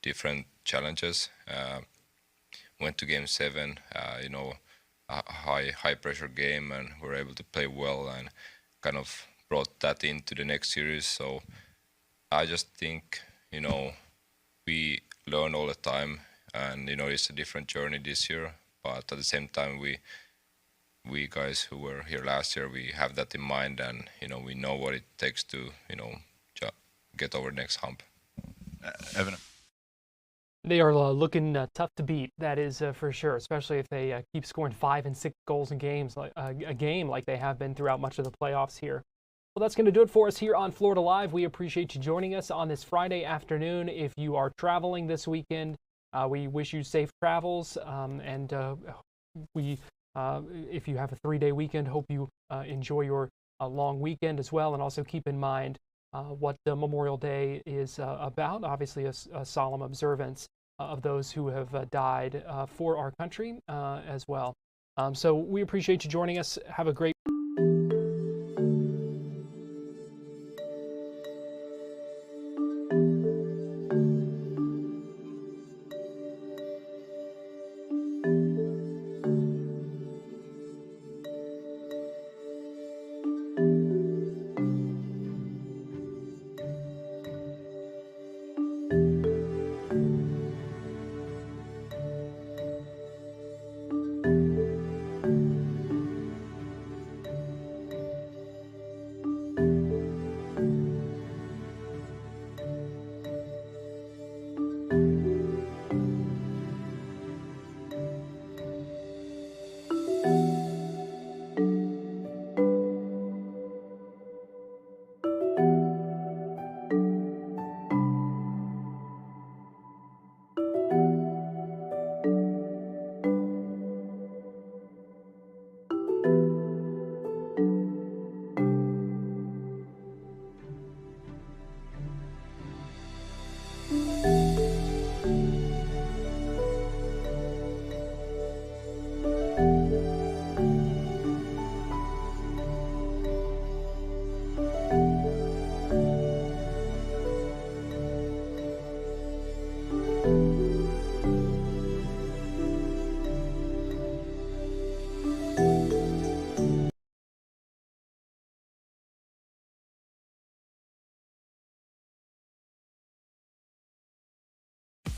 different challenges. Went to game 7, a high pressure game, and were able to play well and kind of brought that into the next series. So I just think, we learn all the time, and it's a different journey this year. But at the same time, we guys who were here last year, we have that in mind, and we know what it takes to get over the next hump. Evan. They are looking tough to beat. That is for sure, especially if they keep scoring 5 and 6 goals in games, like a game like they have been throughout much of the playoffs here. Well, that's going to do it for us here on Florida Live. We appreciate you joining us on this Friday afternoon. If you are traveling this weekend, we wish you safe travels, and if you have a 3-day weekend, hope you enjoy your long weekend as well, and also keep in mind what Memorial Day is about. Obviously, a solemn observance of those who have died for our country as well. So we appreciate you joining us. Have a great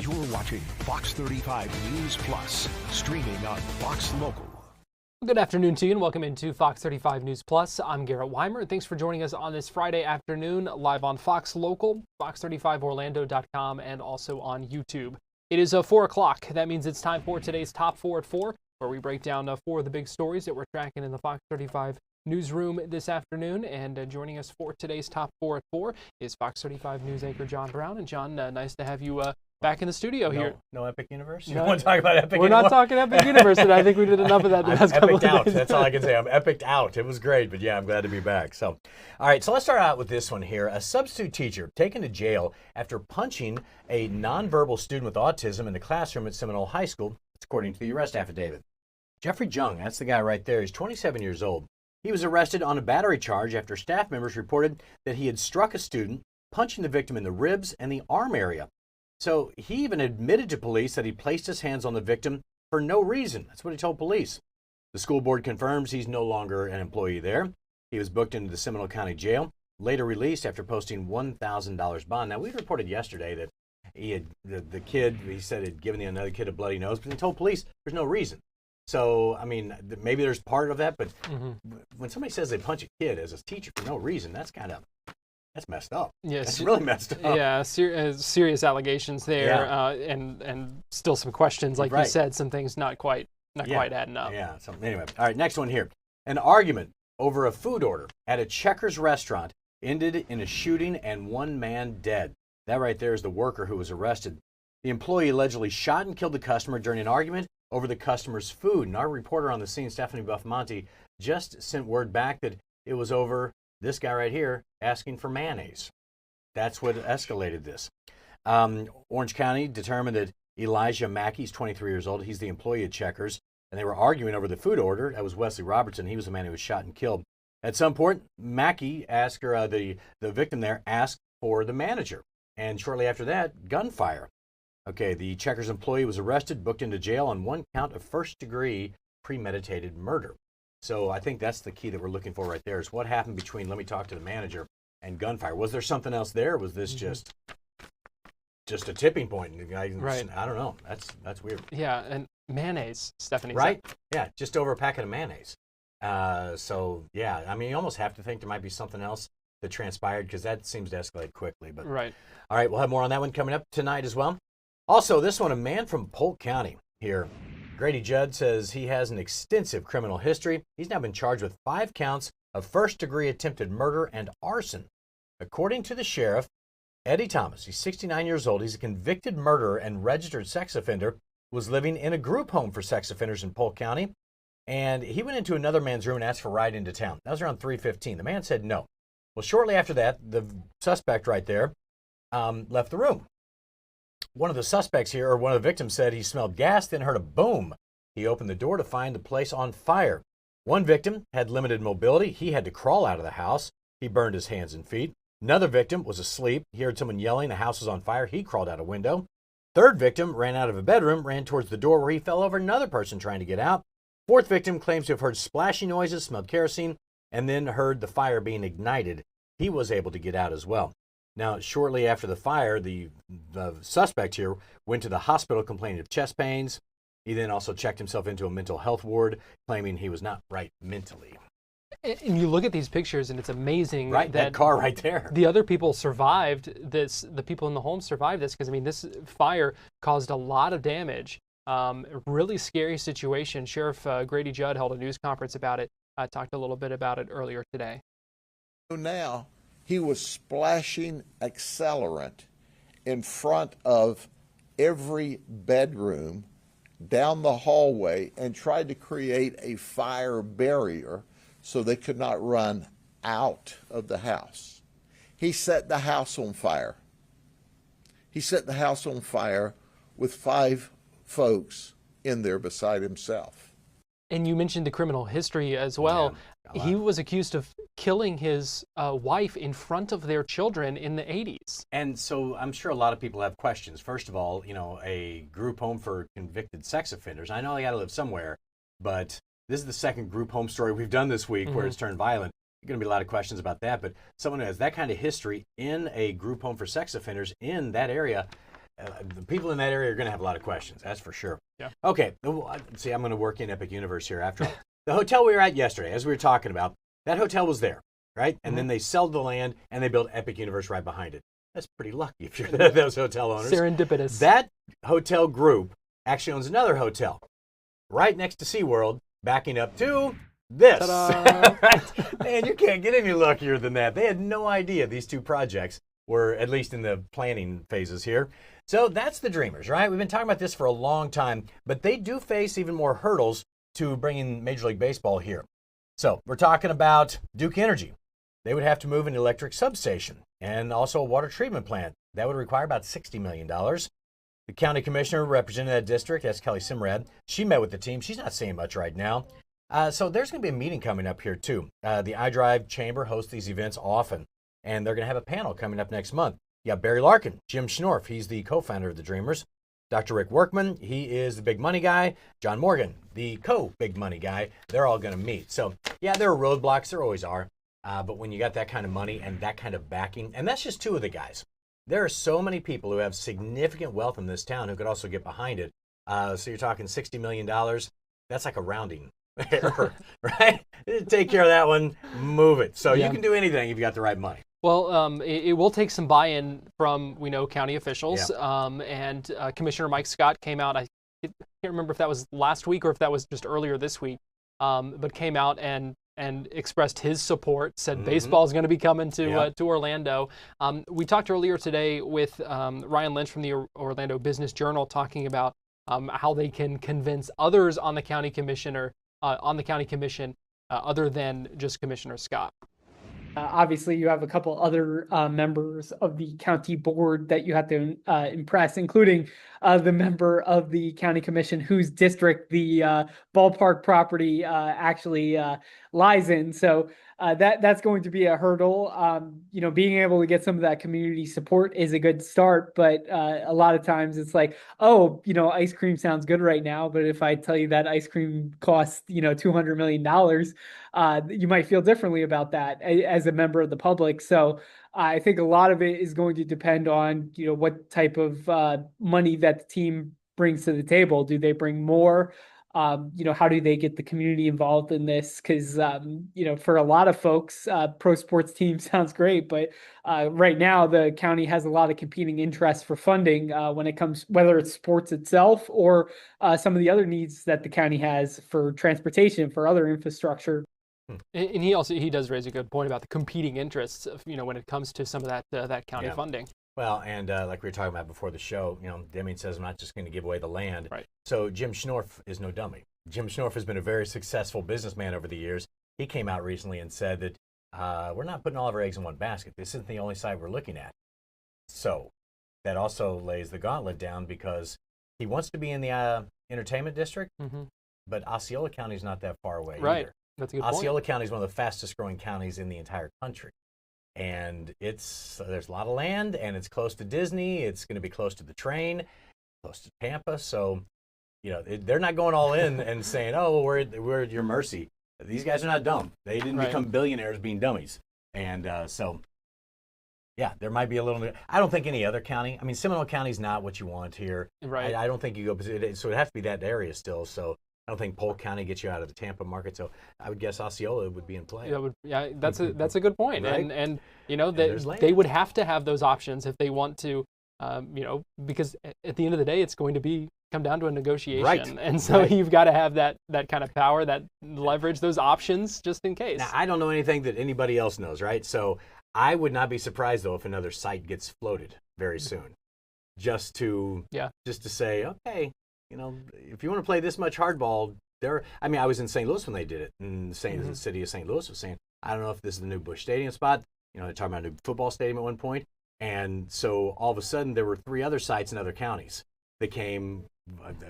You're watching Fox 35 News Plus, streaming on Fox Local. Good afternoon to you, and welcome into Fox 35 News Plus. I'm Garrett Wymer. Thanks for joining us on this Friday afternoon, live on Fox Local, fox35orlando.com, and also on YouTube. It is 4 o'clock. That means it's time for today's Top 4 at 4, where we break down 4 of the big stories that we're tracking in the Fox 35 newsroom this afternoon. And joining us for today's Top 4 at 4 is Fox 35 News anchor John Brown. And John, nice to have you back in the studio here. No Epic Universe? You don't want to talk about Epic We're anymore? not talking Epic Universe, and I think we did enough of that the past couple of days. I'm epiced out. That's all I can say. I'm epicked out. It was great, but yeah, I'm glad to be back. So, all right, so let's start out with this one here. A substitute teacher taken to jail after punching a nonverbal student with autism in the classroom at Seminole High School. That's according to the arrest affidavit. Jeffrey Jung, that's the guy right there. He's 27 years old. He was arrested on a battery charge after staff members reported that he had struck a student, punching the victim in the ribs and the arm area. So he even admitted to police that he placed his hands on the victim for no reason. That's what he told police. The school board confirms he's no longer an employee there. He was booked into the Seminole County Jail, later released after posting $1,000 bond. Now, we reported yesterday that he had the kid, he said, had given another kid a bloody nose, but he told police there's no reason. So, I mean, maybe there's part of that, but when somebody says they punch a kid as a teacher for no reason, that's messed up. Yes, that's really messed up. Yeah, serious allegations there, and still some questions, like you said, some things not quite adding up. Yeah. So anyway, all right, next one here. An argument over a food order at a Checkers restaurant ended in a shooting and one man dead. That right there is the worker who was arrested. The employee allegedly shot and killed the customer during an argument over the customer's food. And our reporter on the scene, Stephanie Buffamonte, just sent word back that it was over this guy right here asking for mayonnaise. That's what escalated this. Orange County determined that Elijah Mackey's 23 years old. He's the employee at Checkers, and they were arguing over the food order. That was Wesley Robertson. He was the man who was shot and killed. At some point, Mackey asked her, the victim there asked for the manager. And shortly after that, gunfire. Okay, the Checkers employee was arrested, booked into jail on one count of first-degree premeditated murder. So I think that's the key that we're looking for right there is what happened between, let me talk to the manager, and gunfire. Was there something else there? Or was this just a tipping point? And the guy, Right. I don't know. That's weird. Yeah, and mayonnaise, Stephanie. Right? Yeah, just over a packet of mayonnaise. So, yeah, I mean, you almost have to think there might be something else that transpired because that seems to escalate quickly. But Right. all right, we'll have more on that one coming up tonight as well. Also, this one, a man from Polk County here. Grady Judd says he has an extensive criminal history. He's now been charged with 5 counts of first-degree attempted murder and arson. According to the sheriff, Eddie Thomas, he's 69 years old. He's a convicted murderer and registered sex offender, was living in a group home for sex offenders in Polk County. And he went into another man's room and asked for a ride into town. That was around 3:15. The man said no. Well, shortly after that, the suspect right there left the room. One of the suspects here, or one of the victims, said he smelled gas, then heard a boom. He opened the door to find the place on fire. One victim had limited mobility. He had to crawl out of the house. He burned his hands and feet. Another victim was asleep. He heard someone yelling. The house was on fire. He crawled out a window. Third victim ran out of a bedroom, ran towards the door where he fell over another person trying to get out. Fourth victim claims to have heard splashing noises, smelled kerosene, and then heard the fire being ignited. He was able to get out as well. Now, shortly after the fire, the suspect here went to the hospital complaining of chest pains. He then also checked himself into a mental health ward, claiming he was not right mentally. And you look at these pictures, and it's amazing that car right there. The other people survived this. The people in the home survived this because, I mean, this fire caused a lot of damage. A really scary situation. Sheriff Grady Judd held a news conference about it. Talked a little bit about it earlier today. Now, he was splashing accelerant in front of every bedroom down the hallway and tried to create a fire barrier so they could not run out of the house. He set the house on fire. He set the house on fire with 5 folks in there beside himself. And you mentioned the criminal history as well. Yeah, he was accused of killing his wife in front of their children in the 80s. And so I'm sure a lot of people have questions. First of all, a group home for convicted sex offenders. I know they got to live somewhere, but this is the second group home story we've done this week where it's turned violent. There's going to be a lot of questions about that, but someone who has that kind of history in a group home for sex offenders in that area, the people in that area are going to have a lot of questions, that's for sure. Yeah. Okay, see, I'm going to work in Epic Universe here after all. The hotel we were at yesterday, as we were talking about, that hotel was there, right? And then they sold the land and they built Epic Universe right behind it. That's pretty lucky if you're those hotel owners. Serendipitous. That hotel group actually owns another hotel right next to SeaWorld, backing up to this. Right? Man, you can't get any luckier than that. They had no idea these two projects were at least in the planning phases here. So that's the Dreamers, right? We've been talking about this for a long time, but they do face even more hurdles to bringing Major League Baseball here. So we're talking about Duke Energy. They would have to move an electric substation and also a water treatment plant. That would require about $60 million. The county commissioner representing that district, that's Kelly Simrad. She met with the team. She's not saying much right now. So there's going to be a meeting coming up here too. The iDrive Chamber hosts these events often, and they're going to have a panel coming up next month. You got Barry Larkin, Jim Schnorf, he's the co-founder of the Dreamers. Dr. Rick Workman, he is the big money guy. John Morgan, the co-big money guy. They're all going to meet. So yeah, there are roadblocks, there always are. But when you got that kind of money and that kind of backing, and that's just 2 of the guys. There are so many people who have significant wealth in this town who could also get behind it. So you're talking $60 million. That's like a rounding error, right? Take care of that one, move it. So you can do anything if you got the right money. Well, it will take some buy-in from, county officials. And Commissioner Mike Scott came out, I can't remember if that was last week or if that was just earlier this week, but came out and expressed his support, said baseball is going to be coming to Orlando. We talked earlier today with Ryan Lynch from the Orlando Business Journal talking about how they can convince others on the county commission other than just Commissioner Scott. Obviously, you have a couple other members of the county board that you have to impress, including the member of the county commission whose district the ballpark property actually lies in. So that's going to be a hurdle. Being able to get some of that community support is a good start, but a lot of times it's like, oh, ice cream sounds good right now, but if I tell you that ice cream costs, $200 million, you might feel differently about that as a member of the public. So I think a lot of it is going to depend on, what type of money that the team brings to the table. Do they bring more? How do they get the community involved in this? Because, for a lot of folks, pro sports team sounds great, but right now the county has a lot of competing interests for funding when it comes, whether it's sports itself or some of the other needs that the county has for transportation, for other infrastructure. And he does raise a good point about the competing interests of, when it comes to some of that county funding. Well, and like we were talking about before the show, Deming says I'm not just going to give away the land. Right. So Jim Schnorf is no dummy. Jim Schnorf has been a very successful businessman over the years. He came out recently and said that we're not putting all of our eggs in one basket. This isn't the only site we're looking at. So that also lays the gauntlet down because he wants to be in the entertainment district, but Osceola County is not that far away either. That's a good Osceola point. County is one of the fastest growing counties in the entire country. And there's a lot of land, and it's close to Disney. It's going to be close to the train, close to Tampa. So, they're not going all in and saying, "Oh, well, we're at your mercy." These guys are not dumb. They didn't become billionaires being dummies. And so, yeah, there might be a little. I don't think any other county. I mean, Seminole County is not what you want here. Right. I don't think you go. So it has to be that area still. So. I don't think Polk County gets you out of the Tampa market, so I would guess Osceola would be in play. That's a good point, right? and they would have to have those options if they want to, because at the end of the day, it's going to come down to a negotiation, right? And so you've got to have that kind of power, that leverage, those options just in case. Now, I don't know anything that anybody else knows, right? So I would not be surprised though if another site gets floated very soon, just to say, okay. If you want to play this much hardball, I was in St. Louis when they did it, and the city of St. Louis was saying, I don't know if this is the new Busch Stadium spot. They're talking about a new football stadium at one point. And so all of a sudden, there were 3 other sites in other counties that came.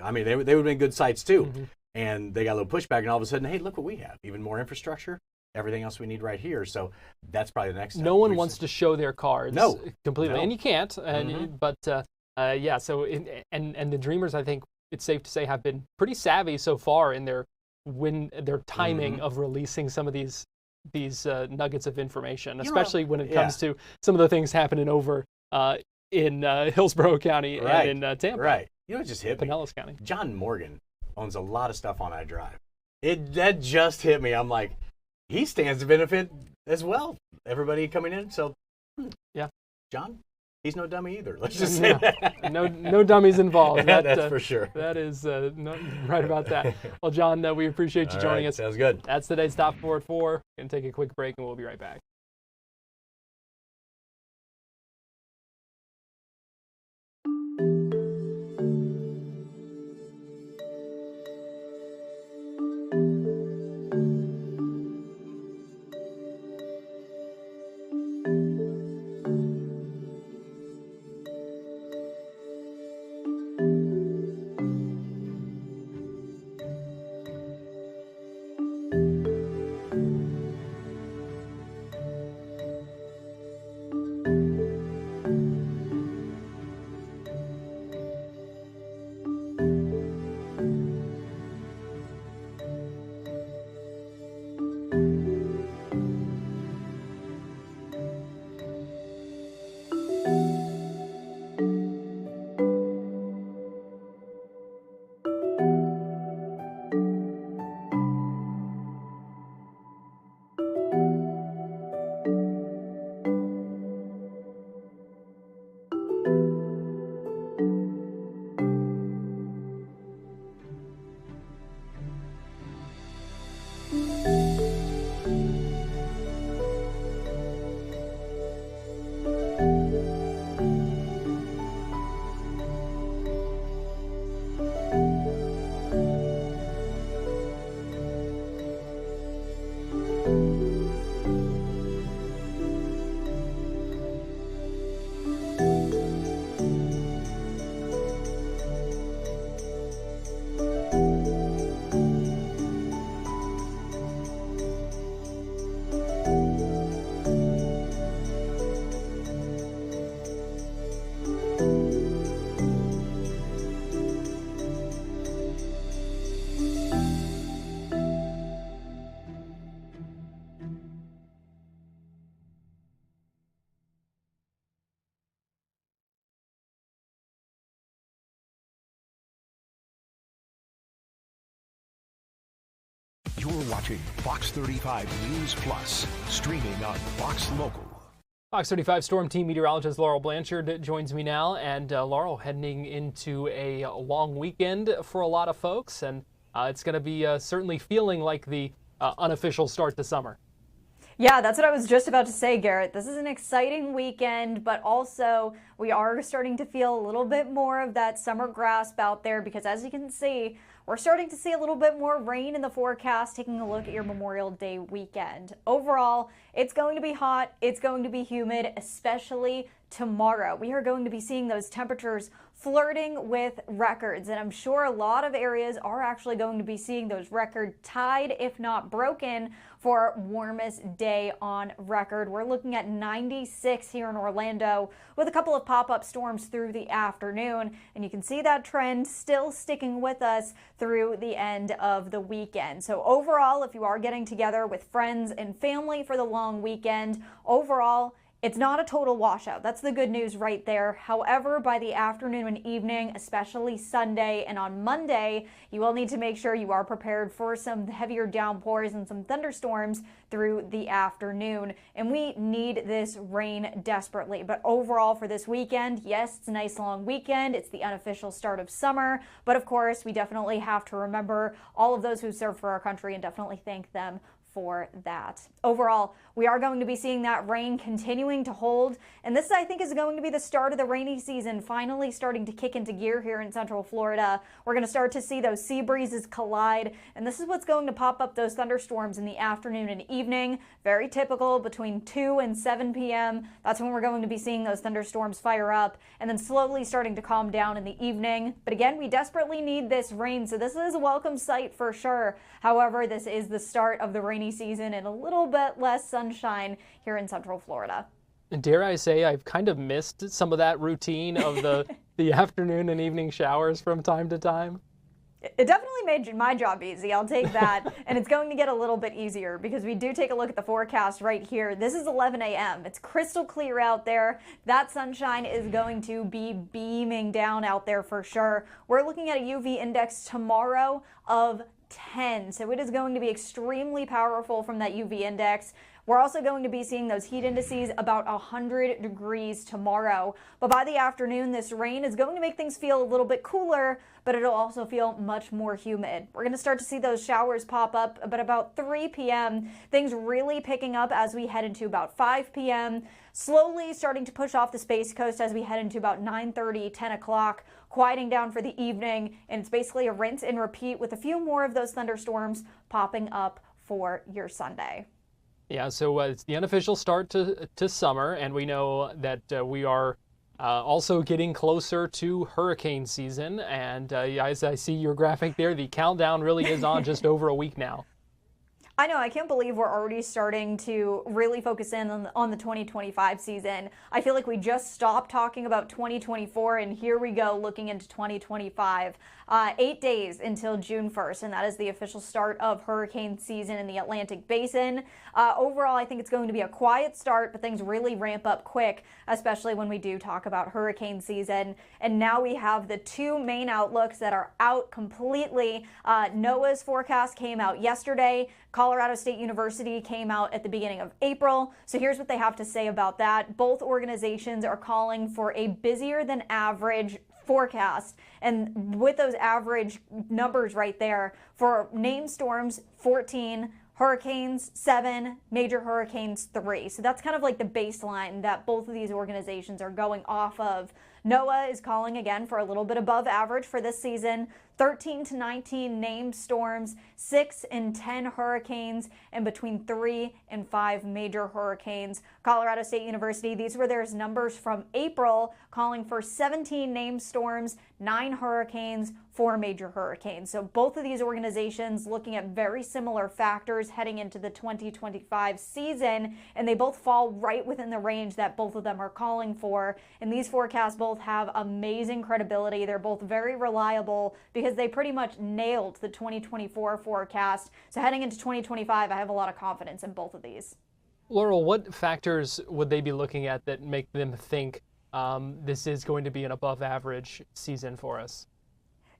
They would have been good sites too. And they got a little pushback, and all of a sudden, hey, look what we have. Even more infrastructure, everything else we need right here. So that's probably the next step. No one wants to show their cards completely. No. And you can't. So, and the Dreamers, I think, it's safe to say, have been pretty savvy so far in their timing of releasing some of these nuggets of information, especially when it comes to some of the things happening over in Hillsborough County and in Tampa. Right. It just hit me. Pinellas County. John Morgan owns a lot of stuff on iDrive. That just hit me. I'm like, he stands to benefit as well. Everybody coming in. So, John. He's no dummy either. Let's just say that. No dummies involved. That's for sure. That is right about that. Well, John, we appreciate you joining us. Sounds good. That's today's Top 4 at 4. Going to take a quick break, and we'll be right back. You're watching Fox 35 News Plus, streaming on Fox Local. Fox 35 Storm Team meteorologist Laurel Blanchard joins me now. And Laurel, heading into a long weekend for a lot of folks, and it's going to be certainly feeling like the unofficial start to summer. Yeah, that's what I was just about to say, Garrett. This is an exciting weekend, but also we are starting to feel a little bit more of that summer grasp out there because, as you can see, we're starting to see a little bit more rain in the forecast, taking a look at your Memorial Day weekend. Overall, it's going to be hot, it's going to be humid, especially tomorrow. We are going to be seeing those temperatures flirting with records, and I'm sure a lot of areas are actually going to be seeing those record tied, if not broken, for warmest day on record. We're looking at 96 here in Orlando with a couple of pop-up storms through the afternoon, and you can see that trend still sticking with us through the end of the weekend. So overall, if you are getting together with friends and family for the long weekend, overall, it's not a total washout. That's the good news right there. However, by the afternoon and evening, especially Sunday and on Monday, you will need to make sure you are prepared for some heavier downpours and some thunderstorms through the afternoon. And we need this rain desperately. But overall for this weekend, yes, it's a nice long weekend. It's the unofficial start of summer. But of course, we definitely have to remember all of those who serve for our country and definitely thank them for that. Overall, we are going to be seeing that rain continuing to hold, and this, I think, is going to be the start of the rainy season finally starting to kick into gear here in Central Florida. We're going to start to see those sea breezes collide, and this is what's going to pop up those thunderstorms in the afternoon and evening. Very typical between 2 and 7 p.m. That's when we're going to be seeing those thunderstorms fire up, and then slowly starting to calm down in the evening. But again, we desperately need this rain, so this is a welcome sight for sure. However, this is the start of the rainy season and a little bit less sunshine here in Central Florida. And dare I say, I've kind of missed some of that routine of the afternoon and evening showers from time to time. It definitely made my job easy. I'll take that. And it's going to get a little bit easier because we do take a look at the forecast right here. This is 11 a.m. It's crystal clear out there. That sunshine is going to be beaming down out there for sure. We're looking at a UV index tomorrow of 10. So it is going to be extremely powerful from that UV index. We're also going to be seeing those heat indices about 100 degrees tomorrow. But by the afternoon, this rain is going to make things feel a little bit cooler, but it'll also feel much more humid. We're going to start to see those showers pop up at about 3 p.m. Things really picking up as we head into about 5 p.m. Slowly starting to push off the Space Coast as we head into about 9:30, 10 o'clock, quieting down for the evening. And it's basically a rinse and repeat with a few more of those thunderstorms popping up for your Sunday. Yeah, so it's the unofficial start to summer, and we know that we are also getting closer to hurricane season. And as I see your graphic there, the countdown really is on just over a week now. I know, I can't believe we're already starting to really focus in on the 2025 season. I feel like we just stopped talking about 2024, and here we go looking into 2025. 8 days until June 1st, and that is the official start of hurricane season in the Atlantic Basin. Overall, I think it's going to be a quiet start, but things really ramp up quick, especially when we do talk about hurricane season. And now we have the two main outlooks that are out completely. NOAA's forecast came out yesterday. Colorado State University came out at the beginning of April. So here's what they have to say about that. Both organizations are calling for a busier than average forecast, and with those average numbers right there, for named storms 14, hurricanes 7, major hurricanes 3. So that's kind of like the baseline that both of these organizations are going off of. NOAA is calling again for a little bit above average for this season. 13 to 19 named storms, 6 and 10 hurricanes, and between 3 and 5 major hurricanes. Colorado State University, these were their numbers from April, calling for 17 named storms, 9 hurricanes, 4 major hurricanes. So both of these organizations looking at very similar factors heading into the 2025 season, and they both fall right within the range that both of them are calling for. And these forecasts both have amazing credibility. They're both very reliable because they pretty much nailed the 2024 forecast. So heading into 2025, I have a lot of confidence in both of these. Laurel, what factors would they be looking at that make them think this is going to be an above average season for us?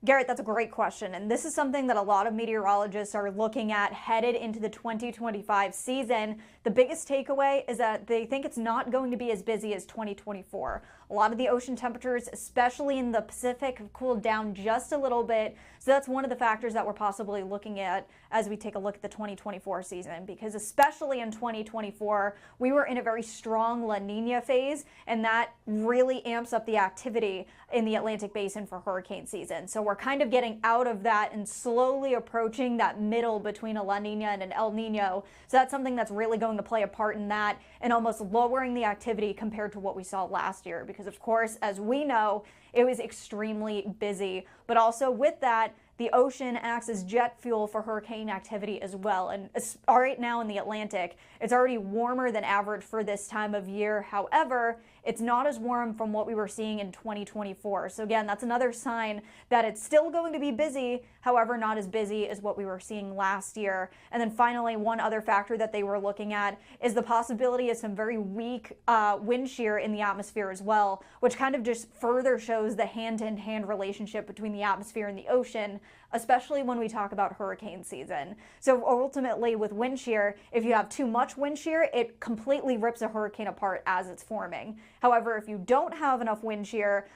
Garrett, that's a great question. And this is something that a lot of meteorologists are looking at headed into the 2025 season. The biggest takeaway is that they think it's not going to be as busy as 2024. A lot of the ocean temperatures, especially in the Pacific, have cooled down just a little bit. So that's one of the factors that we're possibly looking at as we take a look at the 2024 season, because especially in 2024, we were in a very strong La Nina phase, and that really amps up the activity in the Atlantic Basin for hurricane season. So we're kind of getting out of that and slowly approaching that middle between a La Nina and an El Nino. So that's something that's really going to play a part in that and almost lowering the activity compared to what we saw last year. Because of course, as we know, it was extremely busy. But also with that, the ocean acts as jet fuel for hurricane activity as well. And right now in the Atlantic, it's already warmer than average for this time of year. However, it's not as warm from what we were seeing in 2024. So again, that's another sign that it's still going to be busy, however, not as busy as what we were seeing last year. And then finally, one other factor that they were looking at is the possibility of some very weak wind shear in the atmosphere as well, which kind of just further shows the hand-in-hand relationship between the atmosphere and the ocean, especially when we talk about hurricane season. So ultimately with wind shear, if you have too much wind shear, it completely rips a hurricane apart as it's forming. However, if you don't have enough wind shear,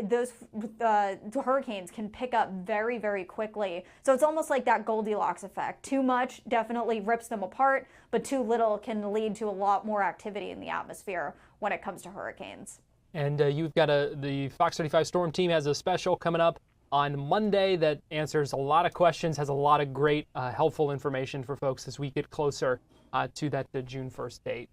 those hurricanes can pick up very, very quickly. So it's almost like that Goldilocks effect. Too much definitely rips them apart, but too little can lead to a lot more activity in the atmosphere when it comes to hurricanes. And you've got the Fox 35 Storm Team has a special coming up on Monday that answers a lot of questions, has a lot of great helpful information for folks as we get closer to that June 1st date.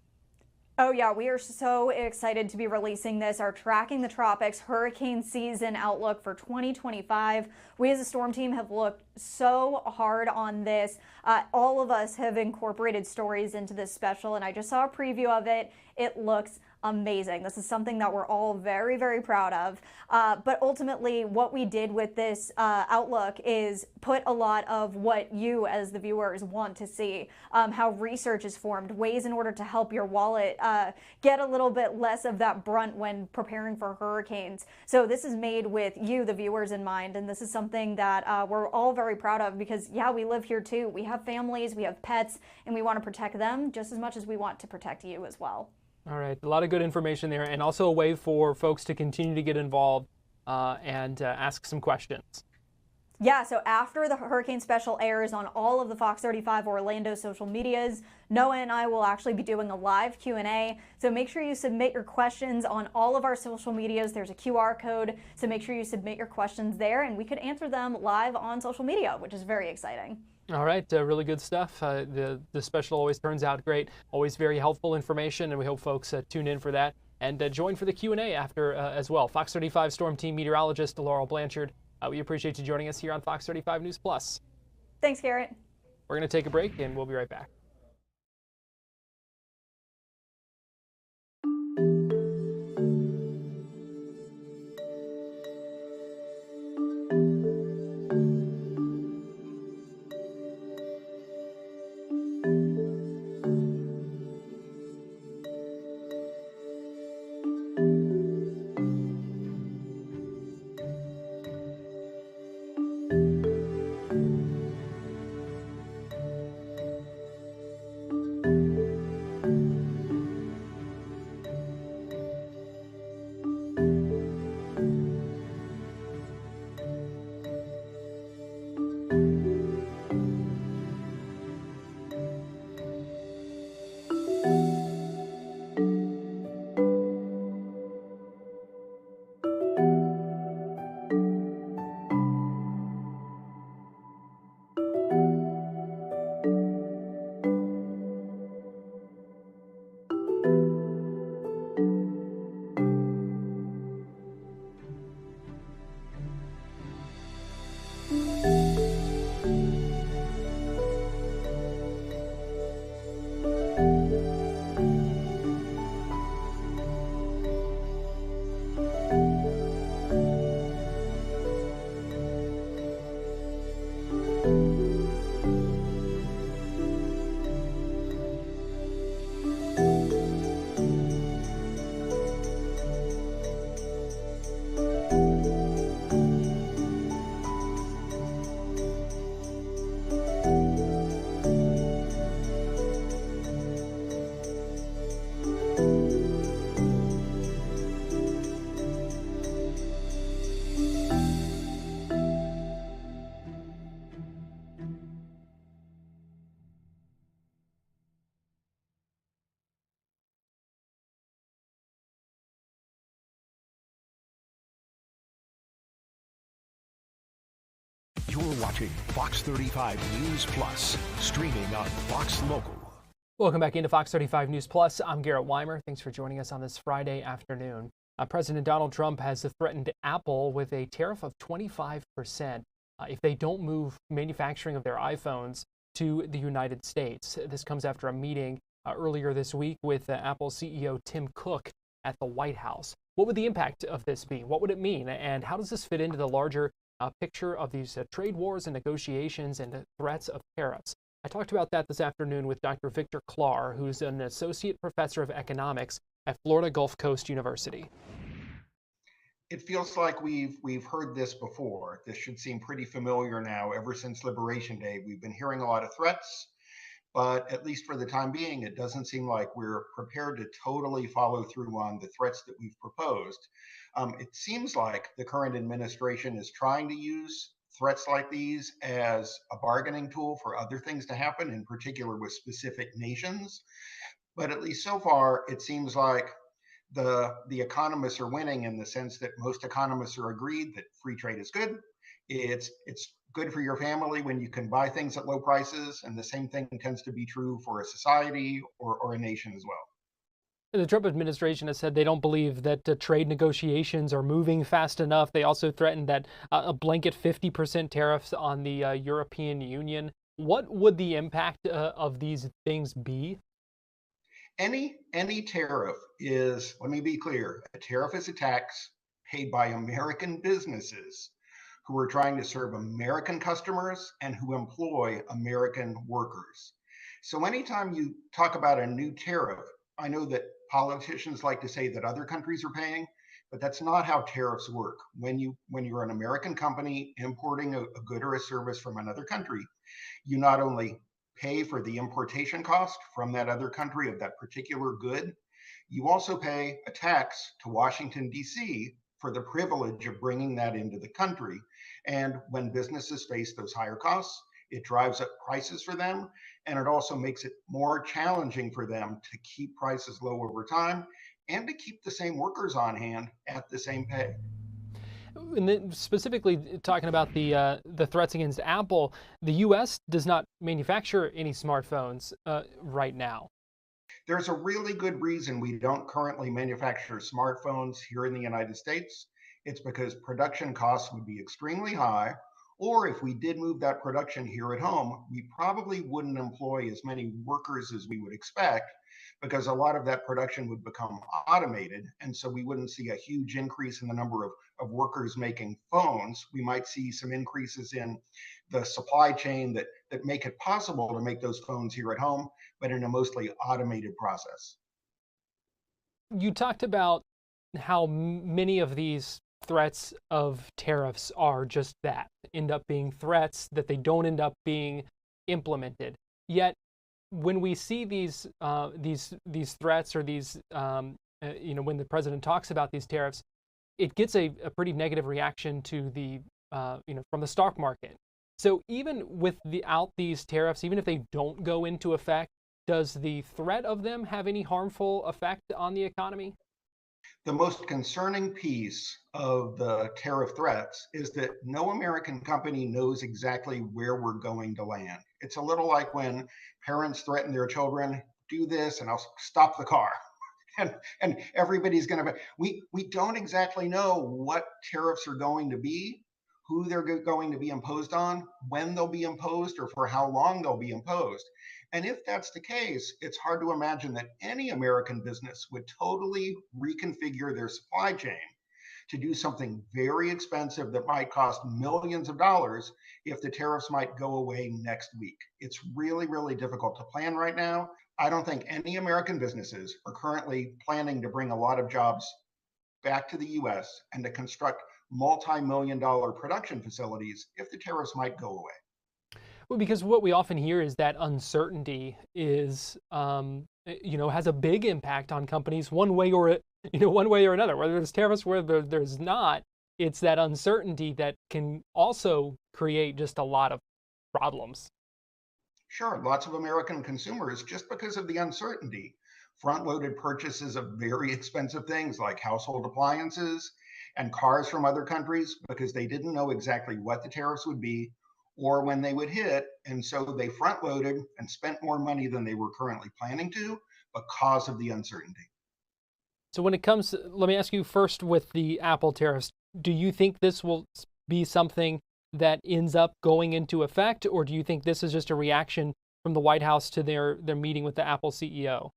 Oh yeah, we are so excited to be releasing this, our Tracking the Tropics Hurricane Season Outlook for 2025. We as a Storm Team have looked so hard on this. All of us have incorporated stories into this special, and I just saw a preview of it. It looks amazing. This is something that we're all very, very proud of. But ultimately, what we did with this outlook is put a lot of what you as the viewers want to see, how research is formed, ways in order to help your wallet get a little bit less of that brunt when preparing for hurricanes. So this is made with you, the viewers, in mind, and this is something that we're all very proud of because, yeah, we live here too. We have families, we have pets, and we want to protect them just as much as we want to protect you as well. All right, a lot of good information there, and also a way for folks to continue to get involved and ask some questions. Yeah, so after the Hurricane Special airs on all of the Fox 35 Orlando social medias, Noah and I will actually be doing a live Q&A. So make sure you submit your questions on all of our social medias. There's a QR code, so make sure you submit your questions there, and we could answer them live on social media, which is very exciting. All right, really good stuff. The special always turns out great, always very helpful information, and we hope folks tune in for that and join for the Q&A after as well. Fox 35 Storm Team meteorologist Laurel Blanchard, we appreciate you joining us here on Fox 35 News Plus. Thanks, Garrett. We're going to take a break, and we'll be right back. You're watching Fox 35 News Plus, streaming on Fox Local. Welcome back into Fox 35 News Plus. I'm Garrett Wymer. Thanks for joining us on this Friday afternoon. President Donald Trump has threatened Apple with a tariff of 25% if they don't move manufacturing of their iPhones to the United States. This comes after a meeting earlier this week with Apple CEO Tim Cook at the White House. What would the impact of this be? What would it mean? And how does this fit into the larger picture of these trade wars and negotiations and threats of tariffs? I talked about that this afternoon with Dr. Victor Clark, who's an associate professor of economics at Florida Gulf Coast University. It feels like we've heard this before. This should seem pretty familiar now. Ever since Liberation Day, we've been hearing a lot of threats, but at least for the time being, it doesn't seem like we're prepared to totally follow through on the threats that we've proposed. It seems like the current administration is trying to use threats like these as a bargaining tool for other things to happen, in particular with specific nations. But at least so far, it seems like the economists are winning in the sense that most economists are agreed that free trade is good. It's good for your family when you can buy things at low prices, and the same thing tends to be true for a society or a nation as well. The Trump administration has said they don't believe that trade negotiations are moving fast enough. They also threatened that a blanket 50% tariffs on the European Union. What would the impact of these things be? Any tariff is, let me be clear, a tariff is a tax paid by American businesses who are trying to serve American customers and who employ American workers. So anytime you talk about a new tariff, I know that politicians like to say that other countries are paying, but that's not how tariffs work. When you're an American company importing a good or a service from another country, you not only pay for the importation cost from that other country of that particular good, you also pay a tax to Washington, D.C. for the privilege of bringing that into the country. And when businesses face those higher costs, it drives up prices for them, and it also makes it more challenging for them to keep prices low over time and to keep the same workers on hand at the same pay. And then specifically talking about the threats against Apple, the U.S. does not manufacture any smartphones right now. There's a really good reason we don't currently manufacture smartphones here in the United States. It's because production costs would be extremely high, or if we did move that production here at home, we probably wouldn't employ as many workers as we would expect, because a lot of that production would become automated. And so we wouldn't see a huge increase in the number of workers making phones. We might see some increases in the supply chain that make it possible to make those phones here at home, but in a mostly automated process. You talked about how many of these threats of tariffs are just that, end up being threats, that they don't end up being implemented. Yet when we see these threats or these, when the president talks about these tariffs, it gets a pretty negative reaction to the, from the stock market. So even without these tariffs, even if they don't go into effect, does the threat of them have any harmful effect on the economy? The most concerning piece of the tariff threats is that no American company knows exactly where we're going to land. It's a little like when parents threaten their children, do this and I'll stop the car. And everybody's going to be, we don't exactly know what tariffs are going to be, who they're going to be imposed on, when they'll be imposed, or for how long they'll be imposed. And if that's the case, it's hard to imagine that any American business would totally reconfigure their supply chain to do something very expensive that might cost millions of dollars if the tariffs might go away next week. It's really, really difficult to plan right now. I don't think any American businesses are currently planning to bring a lot of jobs back to the US and to construct multi-million-dollar production facilities if the tariffs might go away. Well, because what we often hear is that uncertainty is, has a big impact on companies one way or another. Whether there's tariffs, whether there's not, it's that uncertainty that can also create just a lot of problems. Sure, lots of American consumers, just because of the uncertainty, front-loaded purchases of very expensive things like household appliances and cars from other countries because they didn't know exactly what the tariffs would be or when they would hit. And so they front loaded and spent more money than they were currently planning to because of the uncertainty. So when it comes, let me ask you first with the Apple tariffs, do you think this will be something that ends up going into effect, or do you think this is just a reaction from the White House to their meeting with the Apple CEO?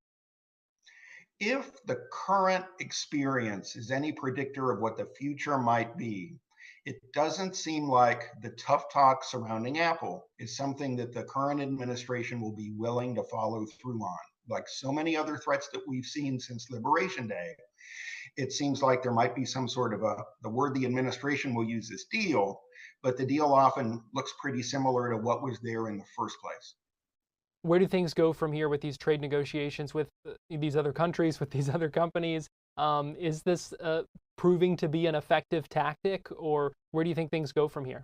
If the current experience is any predictor of what the future might be, it doesn't seem like the tough talk surrounding Apple is something that the current administration will be willing to follow through on. Like so many other threats that we've seen since Liberation Day, it seems like there might be some sort of the word the administration will use is deal, but the deal often looks pretty similar to what was there in the first place. Where do things go from here with these trade negotiations with these other countries, with these other companies? Is this proving to be an effective tactic, or where do you think things go from here?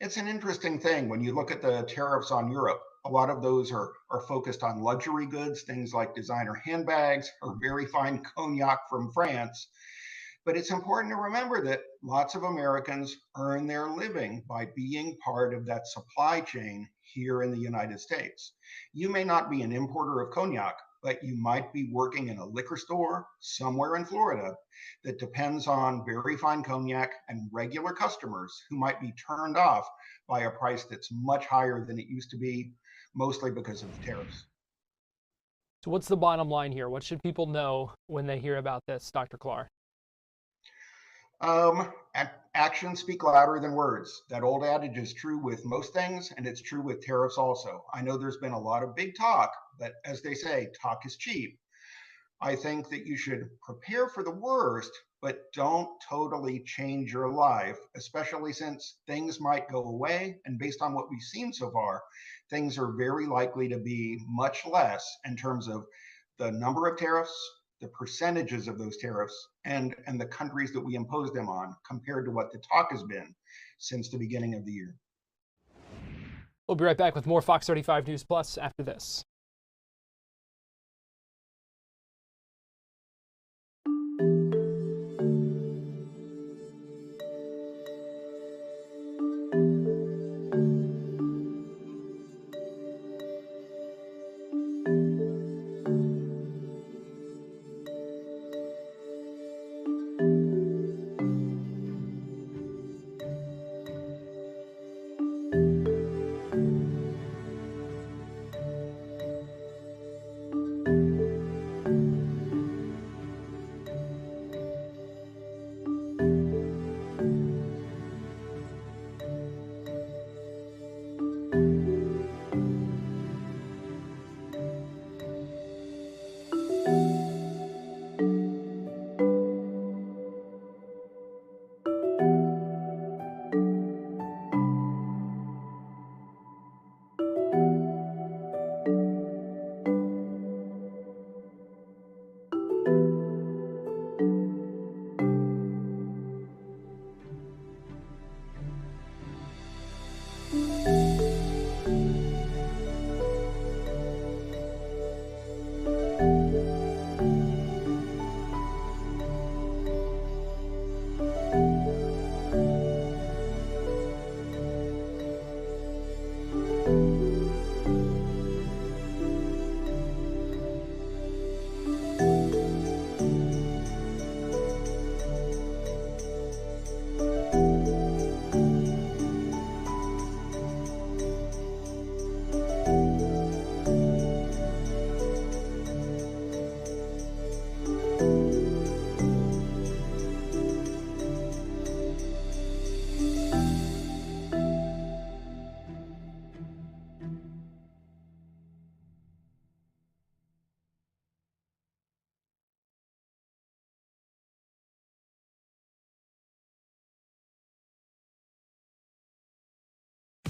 It's an interesting thing when you look at the tariffs on Europe. A lot of those are focused on luxury goods, things like designer handbags or very fine cognac from France. But it's important to remember that lots of Americans earn their living by being part of that supply chain here in the United States. You may not be an importer of cognac, but you might be working in a liquor store somewhere in Florida that depends on very fine cognac and regular customers who might be turned off by a price that's much higher than it used to be, mostly because of the tariffs. So what's the bottom line here? What should people know when they hear about this, Dr. Clark? Actions speak louder than words. That old adage is true with most things, and it's true with tariffs also. I know there's been a lot of big talk, but as they say, talk is cheap. I think that you should prepare for the worst, but don't totally change your life, especially since things might go away. And based on what we've seen so far, things are very likely to be much less in terms of the number of tariffs, the percentages of those tariffs, and the countries that we impose them on compared to what the talk has been since the beginning of the year. We'll be right back with more Fox 35 News Plus after this.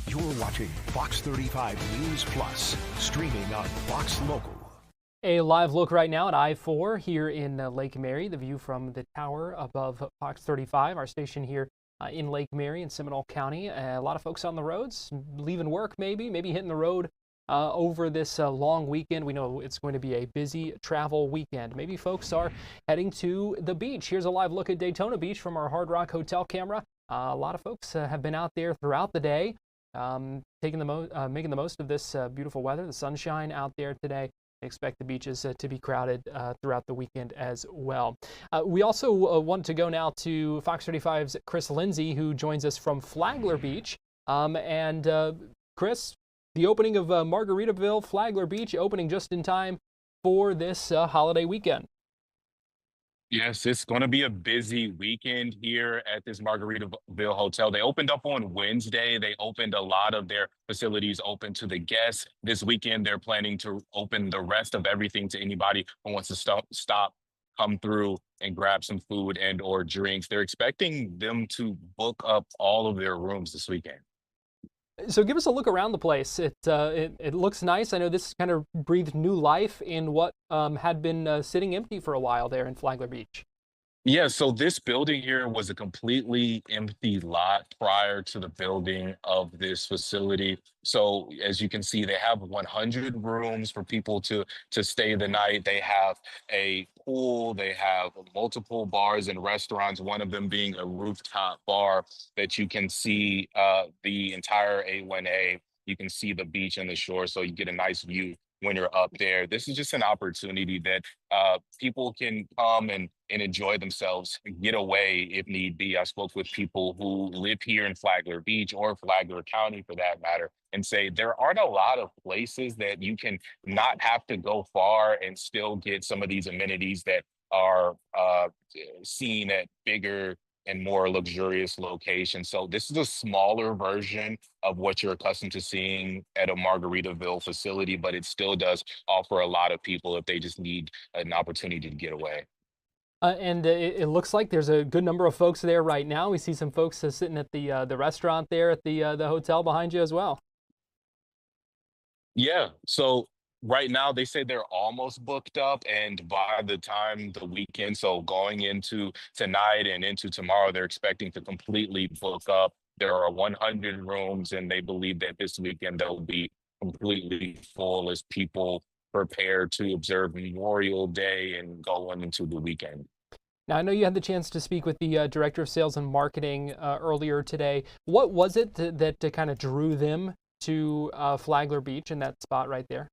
You're watching Fox 35 News Plus, streaming on Fox Local. A live look right now at I-4 here in Lake Mary, the view from the tower above Fox 35, our station here in Lake Mary in Seminole County. A lot of folks on the roads, leaving work maybe hitting the road over this long weekend. We know it's going to be a busy travel weekend. Maybe folks are heading to the beach. Here's a live look at Daytona Beach from our Hard Rock Hotel camera. A lot of folks have been out there throughout the day. making the most of this beautiful weather, the sunshine out there today. Expect the beaches to be crowded throughout the weekend as well. We also want to go now to Fox 35's Chris Lindsay, who joins us from Flagler Beach. Chris, the opening of Margaritaville, Flagler Beach, opening just in time for this holiday weekend. Yes, it's going to be a busy weekend here at this Margaritaville hotel. They opened up on Wednesday. They opened a lot of their facilities open to the guests. This weekend, they're planning to open the rest of everything to anybody who wants to stop, come through and grab some food and or drinks. They're expecting them to book up all of their rooms this weekend. So give us a look around the place. It looks nice. I know this kind of breathed new life in what had been sitting empty for a while there in Flagler Beach. Yeah, so this building here was a completely empty lot prior to the building of this facility. So as you can see, they have 100 rooms for people to stay the night. They have a pool, they have multiple bars and restaurants, one of them being a rooftop bar that you can see the entire A1A. You can see the beach and the shore, so you get a nice view when you're up there. This is just an opportunity that people can come and enjoy themselves, get away if need be. I spoke with people who live here in Flagler Beach or Flagler County for that matter, and say there aren't a lot of places that you can not have to go far and still get some of these amenities that are seen at bigger and more luxurious locations. So this is a smaller version of what you're accustomed to seeing at a Margaritaville facility, but it still does offer a lot of people if they just need an opportunity to get away. It looks like there's a good number of folks there right now. We see some folks sitting at the restaurant there at the hotel behind you as well. Yeah, so right now they say they're almost booked up, and by the time the weekend, so going into tonight and into tomorrow, they're expecting to completely book up. There are 100 rooms, and they believe that this weekend they'll be completely full as people prepare to observe Memorial Day and go on into the weekend. Now, I know you had the chance to speak with the Director of Sales and Marketing earlier today. What was it that kind of drew them to Flagler Beach in that spot right there?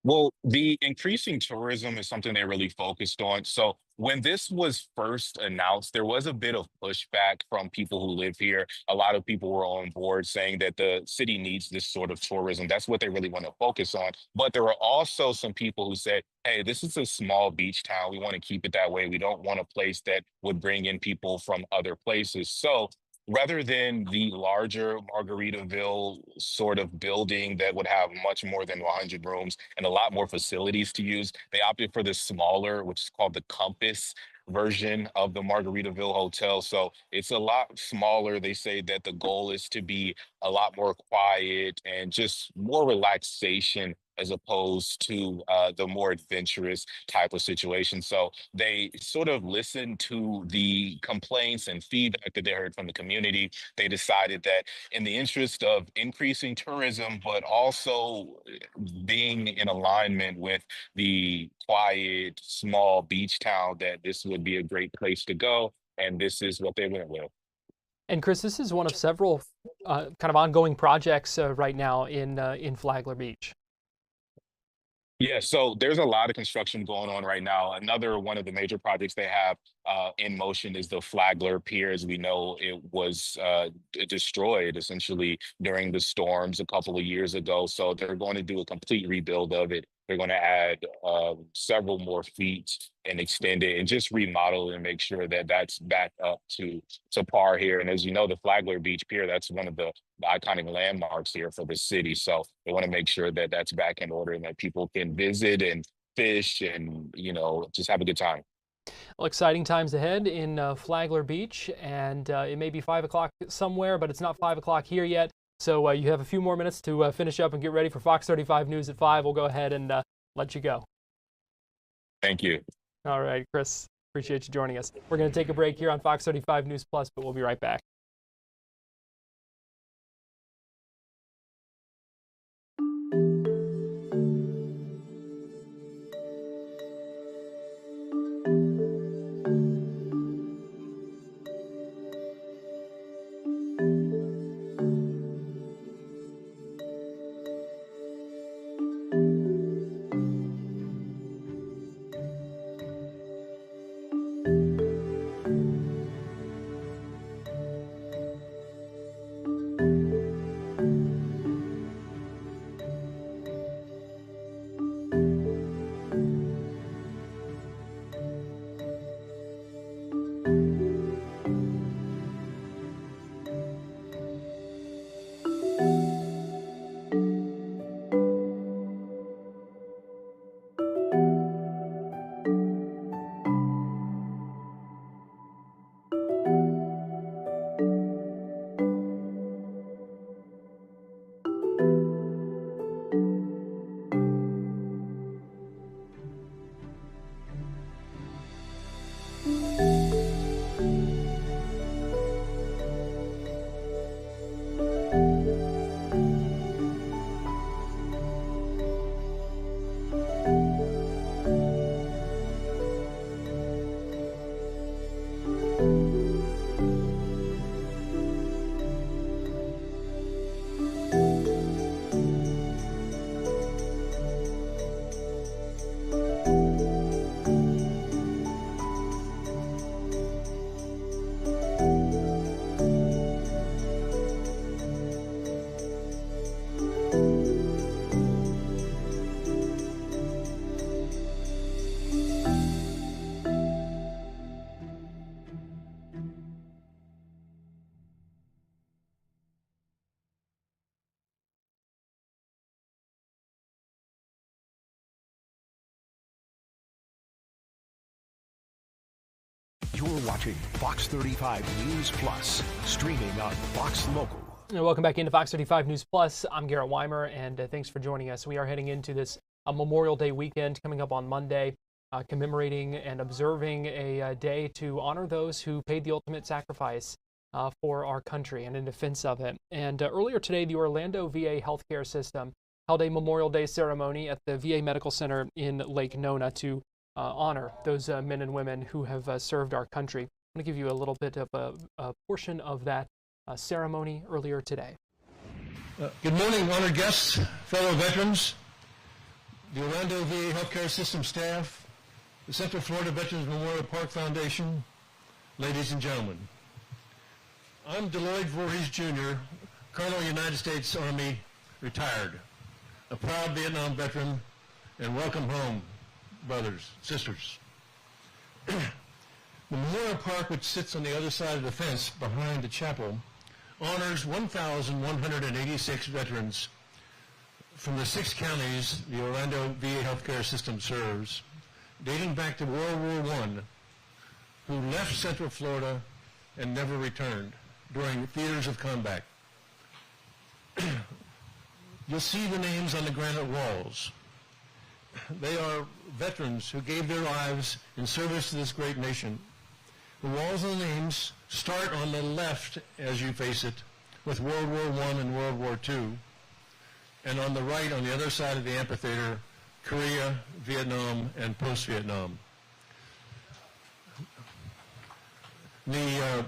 Well, the increasing tourism is something they really focused on. So when this was first announced, there was a bit of pushback from people who live here. A lot of people were on board saying that the city needs this sort of tourism. That's what they really want to focus on. But there were also some people who said, hey, this is a small beach town. We want to keep it that way. We don't want a place that would bring in people from other places. So rather than the larger Margaritaville sort of building that would have much more than 100 rooms and a lot more facilities to use, they opted for the smaller, which is called the Compass version of the Margaritaville Hotel. So it's a lot smaller. They say that the goal is to be a lot more quiet and just more relaxation as opposed to the more adventurous type of situation. So they sort of listened to the complaints and feedback that they heard from the community. They decided that in the interest of increasing tourism, but also being in alignment with the quiet, small beach town, that this would be a great place to go. And this is what they went with. And Chris, this is one of several kind of ongoing projects right now in Flagler Beach. Yeah, so there's a lot of construction going on right now. Another one of the major projects they have in motion is the Flagler Pier. As we know, it was destroyed essentially during the storms a couple of years ago. So they're going to do a complete rebuild of it. They're going to add several more feet and extend it and just remodel it and make sure that that's back up to par here. And as you know, the Flagler Beach Pier, that's one of the iconic landmarks here for the city. So they want to make sure that that's back in order and that people can visit and fish and, you know, just have a good time. Well, exciting times ahead in Flagler Beach, and it may be 5 o'clock somewhere, but it's not 5 o'clock here yet. So you have a few more minutes to finish up and get ready for Fox 35 News at 5. We'll go ahead and let you go. Thank you. All right, Chris, appreciate you joining us. We're going to take a break here on Fox 35 News Plus, but we'll be right back. watching Fox 35 News Plus, streaming on Fox Local. Welcome back into Fox 35 News Plus. I'm Garrett Wymer, and thanks for joining us. We are heading into this Memorial Day weekend coming up on Monday, commemorating and observing a day to honor those who paid the ultimate sacrifice for our country and in defense of it. And earlier today, the Orlando VA healthcare system held a Memorial Day ceremony at the VA Medical Center in Lake Nona to honor those men and women who have served our country. I'm going to give you a little bit of a portion of that ceremony earlier today. Good morning, honored guests, fellow veterans, the Orlando VA Healthcare System staff, the Central Florida Veterans Memorial Park Foundation, ladies and gentlemen. I'm Deloyd Voorhees Jr., Colonel United States Army, retired, a proud Vietnam veteran, and welcome home, brothers, sisters. The Memorial Park, which sits on the other side of the fence behind the chapel, honors 1,186 veterans from the 6 counties the Orlando VA Healthcare System serves, dating back to World War I, who left Central Florida and never returned during theaters of combat. You'll see the names on the granite walls. They are veterans who gave their lives in service to this great nation. The walls of the names start on the left as you face it with World War I and World War II, and on the right, on the other side of the amphitheater, Korea, Vietnam, and post-Vietnam. The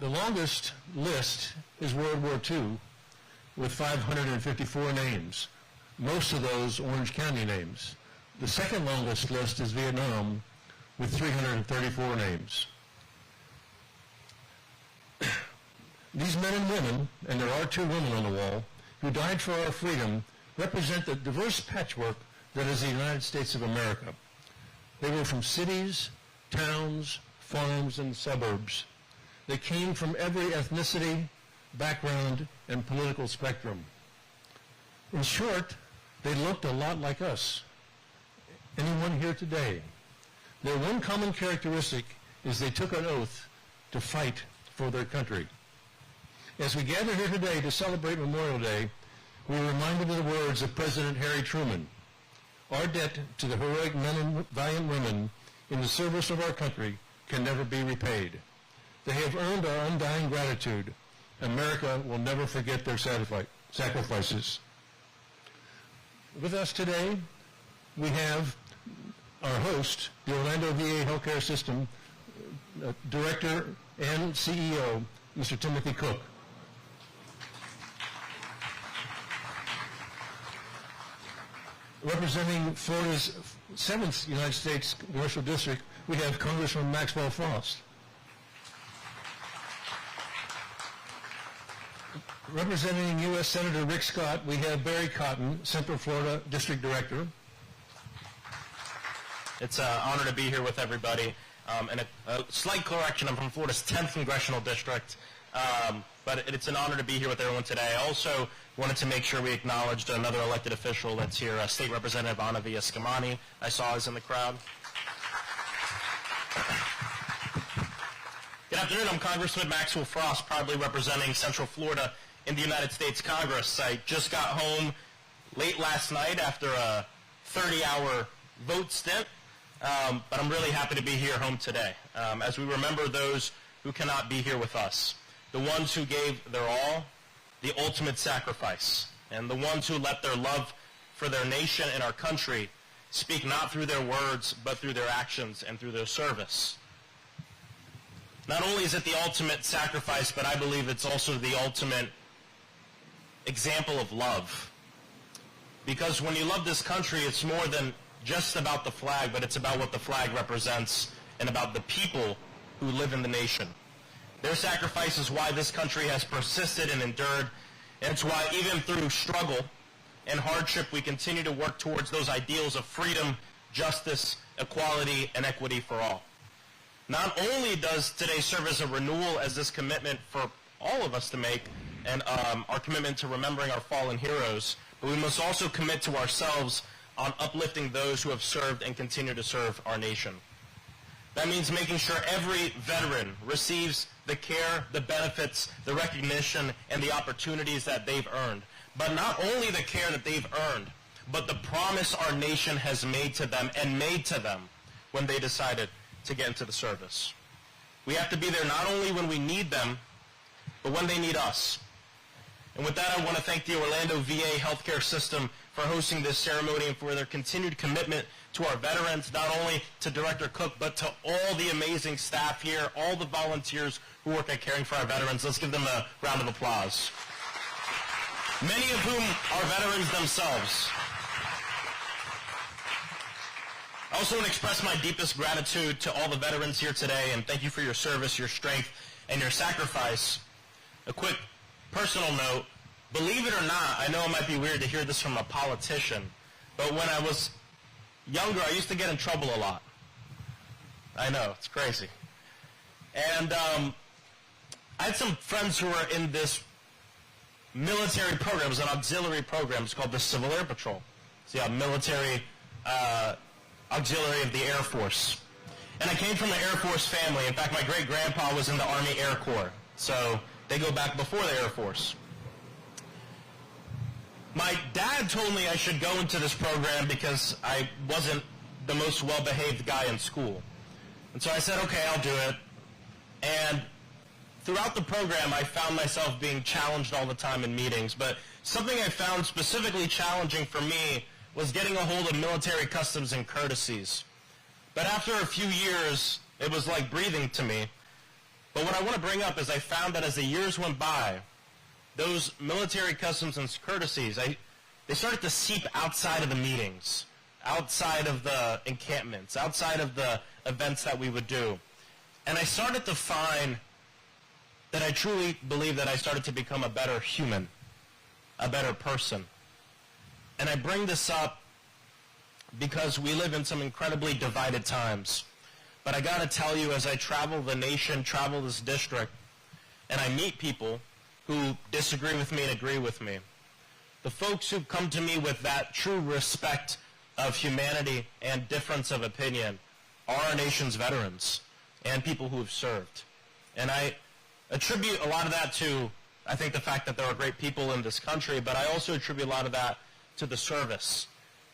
longest list is World War II with 554 names, most of those Orange County names. The second longest list is Vietnam with 334 names. These men and women, and there are 2 women on the wall, who died for our freedom, represent the diverse patchwork that is the United States of America. They were from cities, towns, farms, and suburbs. They came from every ethnicity, background, and political spectrum. In short, they looked a lot like us. Anyone here today? Their one common characteristic is they took an oath to fight for their country. As we gather here today to celebrate Memorial Day, we are reminded of the words of President Harry Truman. Our debt to the heroic men and valiant women in the service of our country can never be repaid. They have earned our undying gratitude. America will never forget their sacrifices. With us today, we have our host, the Orlando VA Healthcare System Director and CEO, Mr. Timothy Cook. Representing Florida's 7th United States Congressional District, we have Congressman Maxwell Frost. Representing U.S. Senator Rick Scott, we have Barry Cotton, Central Florida District Director. It's an honor to be here with everybody. And a slight correction, I'm from Florida's 10th Congressional District, but it's an honor to be here with everyone today. I also wanted to make sure we acknowledged another elected official that's here, State Representative Ana Villascamani, I saw is in the crowd. Good afternoon, I'm Congressman Maxwell Frost, proudly representing Central Florida in the United States Congress. I just got home late last night after a 30-hour vote stint. But I'm really happy to be here home today as we remember those who cannot be here with us, the ones who gave their all, the ultimate sacrifice, and the ones who let their love for their nation and our country speak not through their words, but through their actions and through their service. Not only is it the ultimate sacrifice, but I believe it's also the ultimate example of love. Because when you love this country, it's more than just about the flag, but it's about what the flag represents and about the people who live in the nation. Their sacrifice is why this country has persisted and endured, and it's why even through struggle and hardship we continue to work towards those ideals of freedom, justice, equality, and equity for all. Not only does today serve as a renewal as this commitment for all of us to make, and our commitment to remembering our fallen heroes, but we must also commit to ourselves on uplifting those who have served and continue to serve our nation. That means making sure every veteran receives the care, the benefits, the recognition, and the opportunities that they've earned. But not only the care that they've earned, but the promise our nation has made to them and made to them when they decided to get into the service. We have to be there not only when we need them, but when they need us. And with that, I want to thank the Orlando VA healthcare system for hosting this ceremony and for their continued commitment to our veterans, not only to Director Cook, but to all the amazing staff here, all the volunteers who work at caring for our veterans. Let's give them a round of applause. Many of whom are veterans themselves. I also want to express my deepest gratitude to all the veterans here today, and thank you for your service, your strength, and your sacrifice. A quick personal note, believe it or not, I know it might be weird to hear this from a politician, but when I was younger, I used to get in trouble a lot. I know, it's crazy. And I had some friends who were in this military program, it was an auxiliary program, it's called the Civil Air Patrol. It's the military auxiliary of the Air Force. And I came from an Air Force family. In fact, my great-grandpa was in the Army Air Corps, so they go back before the Air Force. My dad told me I should go into this program because I wasn't the most well-behaved guy in school. And so I said, okay, I'll do it. And throughout the program, I found myself being challenged all the time in meetings. But something I found specifically challenging for me was getting a hold of military customs and courtesies. But after a few years, it was like breathing to me. But what I want to bring up is I found that as the years went by, those military customs and courtesies, they started to seep outside of the meetings, outside of the encampments, outside of the events that we would do. And I started to find that I truly believe that I started to become a better human, a better person. And I bring this up because we live in some incredibly divided times. But I got to tell you, as I travel the nation, travel this district, and I meet people who disagree with me and agree with me, the folks who come to me with that true respect of humanity and difference of opinion are our nation's veterans and people who have served. And I attribute a lot of that to, I think, the fact that there are great people in this country, but I also attribute a lot of that to the service.